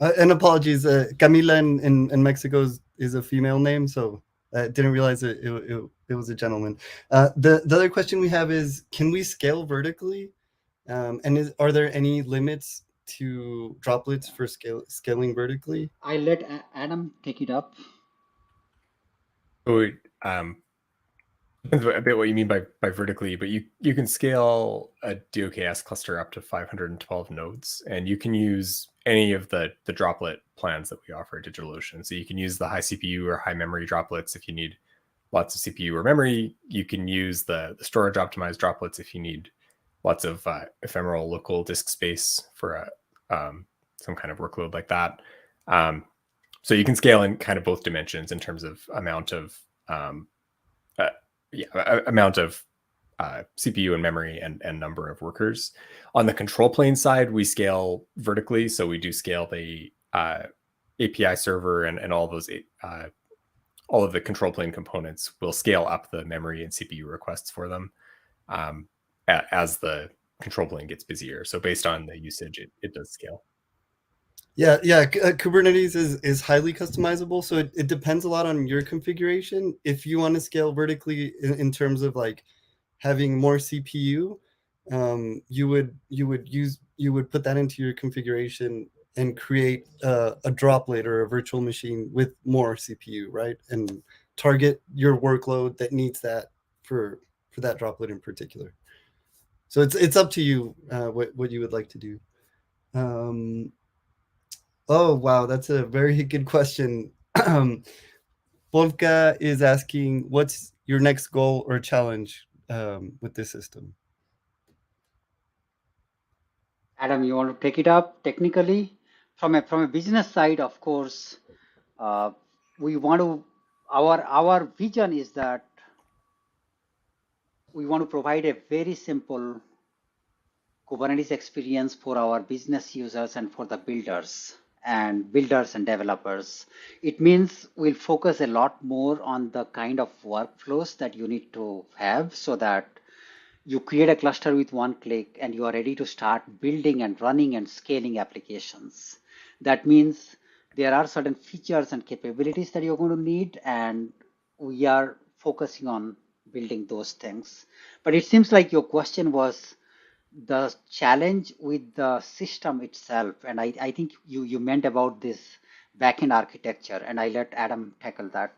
And apologies, Camila in Mexico is a female name, so I didn't realize it was a gentleman. The other question we have is, can we scale vertically? And are there any limits to droplets for scaling vertically? I'll let Adam take it up. So depends a bit what you mean by vertically, but you can scale a DOKS cluster up to 512 nodes, and you can use any of the droplet plans that we offer at DigitalOcean. So you can use the high CPU or high memory droplets if you need lots of CPU or memory. You can use the storage optimized droplets if you need lots of ephemeral local disk space for some kind of workload like that. So you can scale in kind of both dimensions in terms of amount of CPU and memory and number of workers. On the control plane side, we scale vertically. So we do scale the API server and all those all of the control plane components. Will scale up the memory and CPU requests for them as the control plane gets busier. So based on the usage, it does scale. Yeah. Kubernetes is highly customizable, so it depends a lot on your configuration. If you want to scale vertically in terms of like having more CPU, you would put that into your configuration and create a droplet or a virtual machine with more CPU, right? And target your workload that needs that for that droplet in particular. So it's up to you what you would like to do. Oh, wow, that's a very good question. Volka is asking, what's your next goal or challenge with this system? Adam, you want to take it up technically? From a business side, of course, we want to, our vision is that we want to provide a very simple Kubernetes experience for our business users and for the builders and developers. It means we'll focus a lot more on the kind of workflows that you need to have so that you create a cluster with one click and you are ready to start building and running and scaling applications. That means there are certain features and capabilities that you're going to need, and we are focusing on building those things. But it seems like your question was the challenge with the system itself, and I think you meant about this backend architecture, and I let Adam tackle that.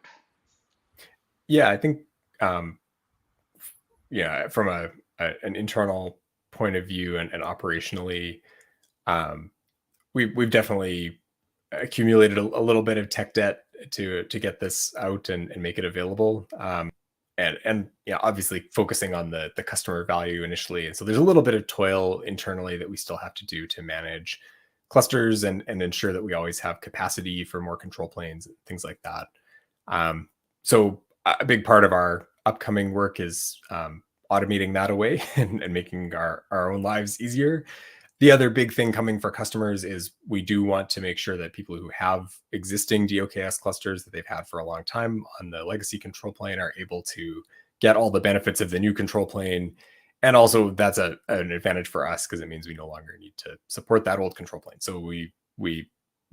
Yeah, I think from an internal point of view and operationally, we've definitely accumulated a little bit of tech debt to get this out and make it available. And yeah, obviously focusing on the customer value initially. And so there's a little bit of toil internally that we still have to do to manage clusters and ensure that we always have capacity for more control planes, things like that. So a big part of our upcoming work is automating that away and making our own lives easier. The other big thing coming for customers is we do want to make sure that people who have existing DOKS clusters that they've had for a long time on the legacy control plane are able to get all the benefits of the new control plane. And also that's an advantage for us because it means we no longer need to support that old control plane. So we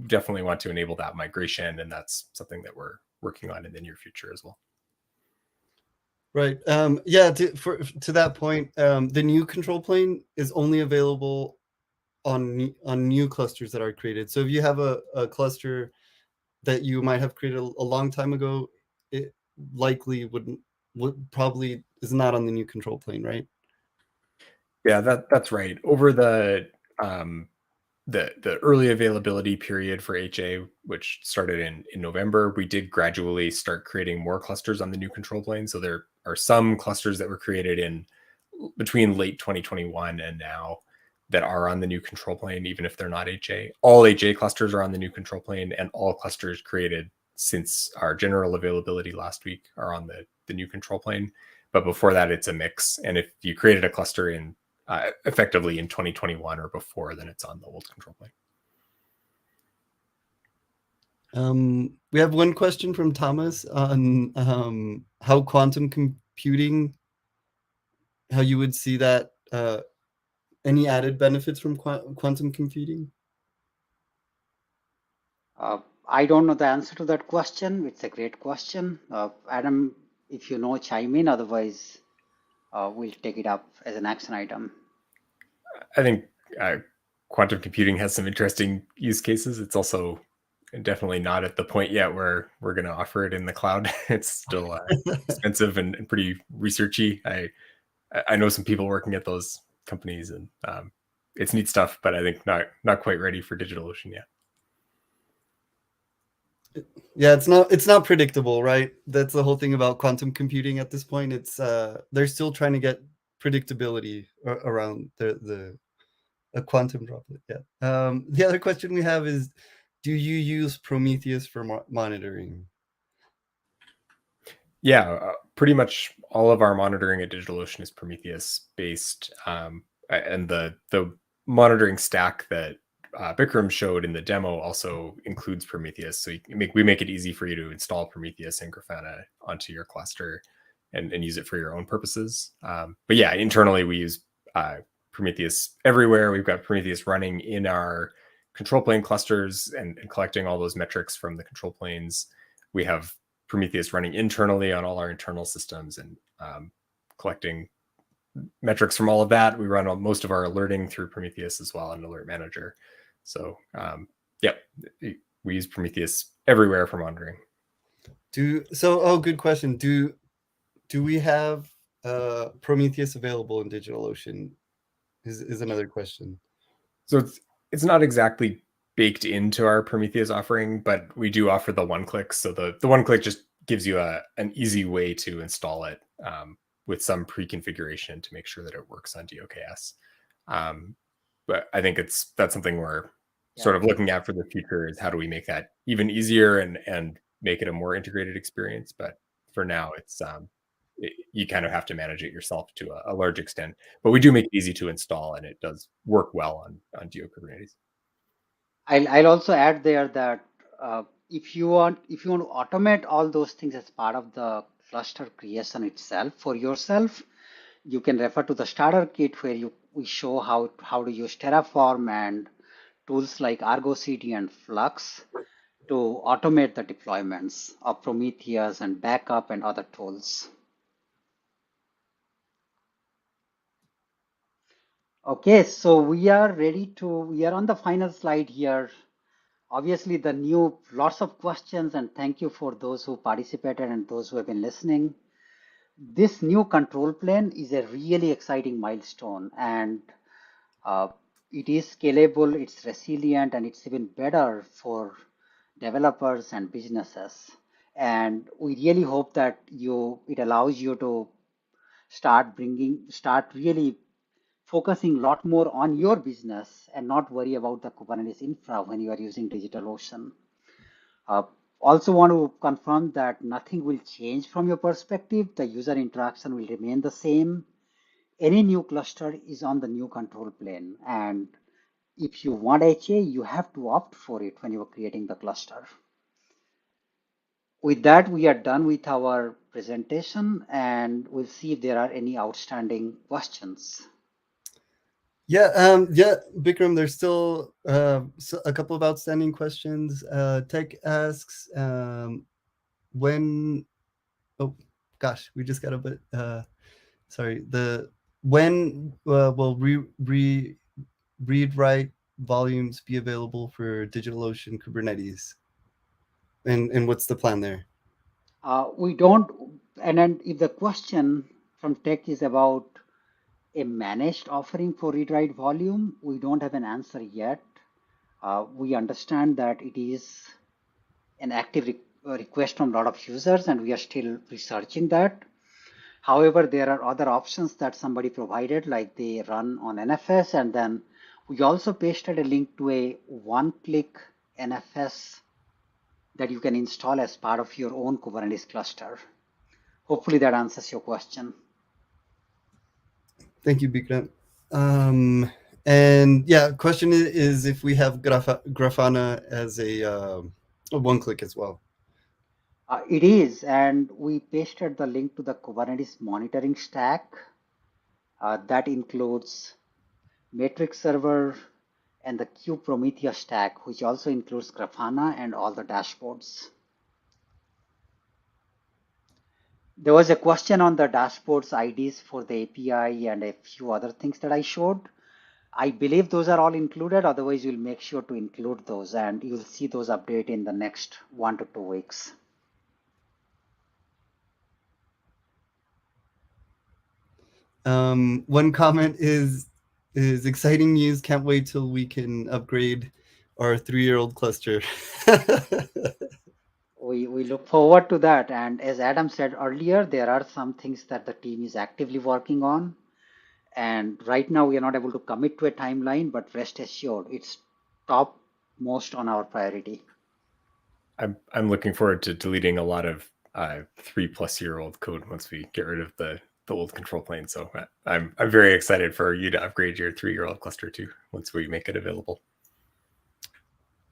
definitely want to enable that migration, and that's something that we're working on in the near future as well. Right. Yeah. To that point, the new control plane is only available on new clusters that are created. So if you have a cluster that you might have created a long time ago, it likely would probably is not on the new control plane, right? Yeah, that's right. Over the early availability period for HA, which started in November, we did gradually start creating more clusters on the new control plane. So there are some clusters that were created in between late 2021 and now that are on the new control plane, even if they're not HA. All HA clusters are on the new control plane, and all clusters created since our general availability last week are on the new control plane. But before that, it's a mix. And if you created a cluster in effectively in 2021 or before, then it's on the old control plane. We have one question from Thomas on how quantum computing, how you would see that, any added benefits from quantum computing? I don't know the answer to that question. It's a great question. Adam, if you know, chime in. Otherwise, we'll take it up as an action item. I think quantum computing has some interesting use cases. It's also definitely not at the point yet where we're going to offer it in the cloud. It's still expensive and pretty researchy. I know some people working at those companies, and it's neat stuff, but I think not quite ready for DigitalOcean yet. Yeah, it's not predictable, right? That's the whole thing about quantum computing at this point. It's they're still trying to get predictability around a quantum droplet. Yeah. The other question we have is, do you use Prometheus for monitoring? Yeah, pretty much all of our monitoring at DigitalOcean is Prometheus based, and the monitoring stack that Bikram showed in the demo also includes Prometheus. So we make it easy for you to install Prometheus and Grafana onto your cluster and use it for your own purposes. But yeah, internally we use Prometheus everywhere. We've got Prometheus running in our control plane clusters and collecting all those metrics from the control planes. We have Prometheus running internally on all our internal systems and collecting metrics from all of that. We run most of our alerting through Prometheus as well, and Alert Manager. So yep, we use Prometheus everywhere for monitoring. Good question. Do we have Prometheus available in DigitalOcean? Is another question. So it's not exactly baked into our Prometheus offering, but we do offer the one-click. So the one-click just gives you an easy way to install it with some pre-configuration to make sure that it works on DOKS. But I think that's something we're sort of looking at for the future, is how do we make that even easier and make it a more integrated experience. But for now, it's you kind of have to manage it yourself to a large extent. But we do make it easy to install, and it does work well on DO Kubernetes. I'll also add there that if you want to automate all those things as part of the cluster creation itself for yourself, you can refer to the starter kit where we show how to use Terraform and tools like Argo CD and Flux to automate the deployments of Prometheus and backup and other tools. Okay, so we are on the final slide here. Obviously, lots of questions, and thank you for those who participated and those who have been listening. This new control plane is a really exciting milestone, and it is scalable, it's resilient, and it's even better for developers and businesses. And we really hope that it allows you to start really focusing a lot more on your business and not worry about the Kubernetes infra when you are using DigitalOcean. Uh, Also want to confirm that nothing will change from your perspective. The user interaction will remain the same. Any new cluster is on the new control plane. And if you want HA, you have to opt for it when you are creating the cluster. With that, we are done with our presentation, and we'll see if there are any outstanding questions. Yeah, Bikram, there's still a couple of outstanding questions. Tech asks, when, oh gosh, we just got a bit, sorry, when will read-write volumes be available for DigitalOcean Kubernetes? And what's the plan there? We don't, and then if the question from tech is about a managed offering for read-write volume, we don't have an answer yet. We understand that it is an active request from a lot of users, and we are still researching that. However, there are other options that somebody provided, like they run on NFS, and then we also pasted a link to a one-click NFS that you can install as part of your own Kubernetes cluster. Hopefully that answers your question. Thank you, Bikram. And yeah, question is if we have Grafana as a one-click as well. It is, and we pasted the link to the Kubernetes monitoring stack. That includes metric server and the You Prometheus stack, which also includes Grafana and all the dashboards. There was a question on the dashboards IDs for the API and a few other things that I showed. I believe those are all included. Otherwise, we'll make sure to include those, and you'll see those update in the next 1 to 2 weeks. One comment is exciting news. Can't wait till we can upgrade our 3-year-old cluster. We look forward to that. And as Adam said earlier, there are some things that the team is actively working on. And right now, we are not able to commit to a timeline, but rest assured, it's top most on our priority. I'm looking forward to deleting a lot of 3+year-old code once we get rid of the old control plane. So I'm very excited for you to upgrade your 3-year-old cluster too once we make it available.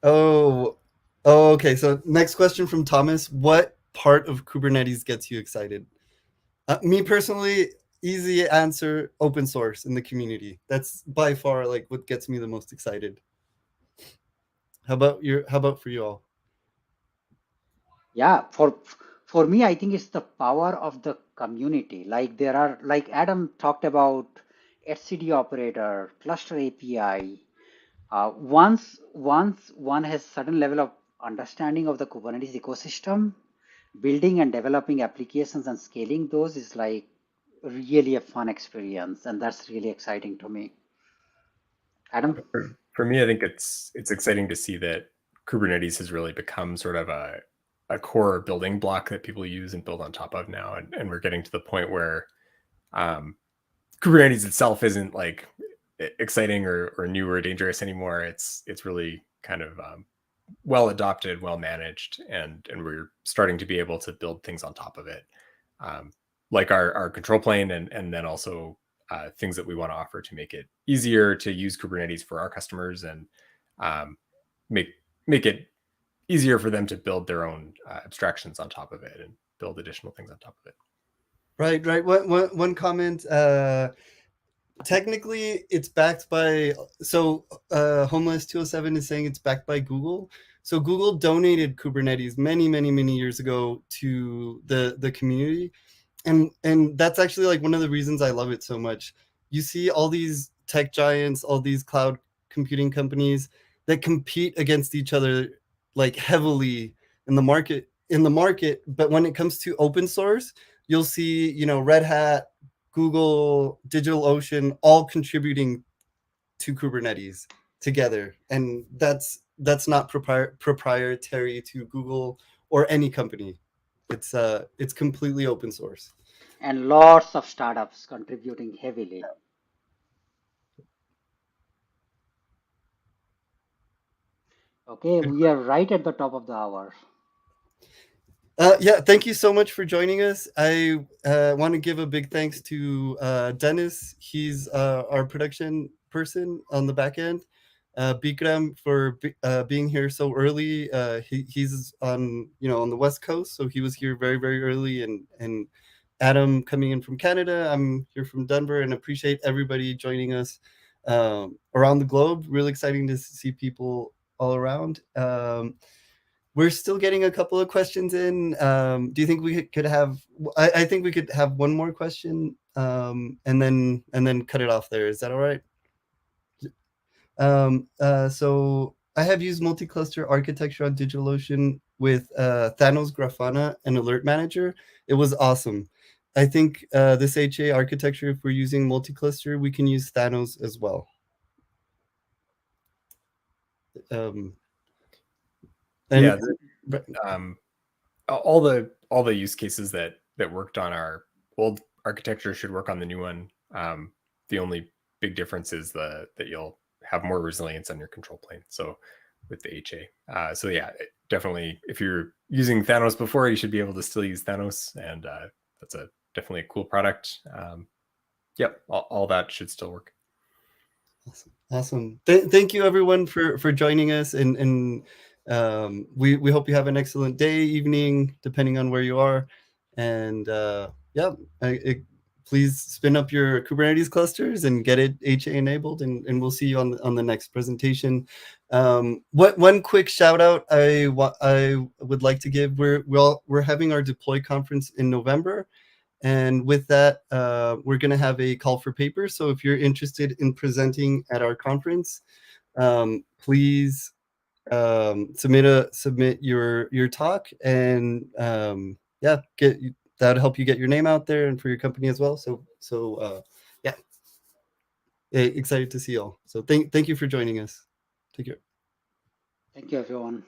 Oh, okay. So next question from Thomas: what part of Kubernetes gets you excited? Me personally, easy answer: open source in the community. That's by far like what gets me the most excited. How about for you all? Yeah, for me, I think it's the power of the community. Like there are, like Adam talked about, Ncd Operator, Cluster API. Once one has certain level of understanding of the Kubernetes ecosystem, building and developing applications and scaling those is like really a fun experience, and that's really exciting to me. Adam? For me, I think it's exciting to see that Kubernetes has really become sort of a core building block that people use and build on top of now, and we're getting to the point where Kubernetes itself isn't like exciting or new or dangerous anymore. It's really kind of well adopted, well managed, and we're starting to be able to build things on top of it, like our control plane, and then also things that we want to offer to make it easier to use Kubernetes for our customers, and make it easier for them to build their own abstractions on top of it and build additional things on top of it. Right. One comment. Technically, it's backed by, so Homeless 207 is saying it's backed by Google. So Google donated Kubernetes many years ago to the community, and that's actually like one of the reasons I love it so much. You see all these tech giants, all these cloud computing companies that compete against each other like heavily in the market, but when it comes to open source, you'll see, Red Hat, Google, DigitalOcean, all contributing to Kubernetes. together, and that's not proprietary to Google or any company. It's completely open source. And lots of startups contributing heavily. Okay, we are right at the top of the hour. Yeah, thank you so much for joining us. I want to give a big thanks to Dennis. He's our production person on the back end. Bikram for being here so early. He's on on the West Coast, so he was here very, very early. And Adam coming in from Canada. I'm here from Denver, and appreciate everybody joining us around the globe. Really exciting to see people all around. We're still getting a couple of questions in. Do you think we could have? I think we could have one more question, and then cut it off there. Is that all right? So I have used multi-cluster architecture on DigitalOcean with Thanos Grafana and Alert Manager. It was awesome. I think this HA architecture, if we're using multi-cluster, we can use Thanos as well. Yeah, all the use cases that worked on our old architecture should work on the new one. The only big difference is that you'll have more resilience on your control plane. So with the HA, so yeah, definitely, if you're using Thanos before, you should be able to still use Thanos, and that's definitely a cool product. Yep, all that should still work. Awesome. Thank you everyone for joining us, and we hope you have an excellent day, evening, depending on where you are. And yeah, please spin up your Kubernetes clusters and get it HA enabled, and we'll see you on the next presentation. One quick shout out I would like to give: we're having our deploy conference in November. And with that, we're going to have a call for papers. So if you're interested in presenting at our conference, please submit your talk, and yeah, that'll help you get your name out there and for your company as well. So yeah, excited to see you all. So thank you for joining us. Take care. Thank you, everyone.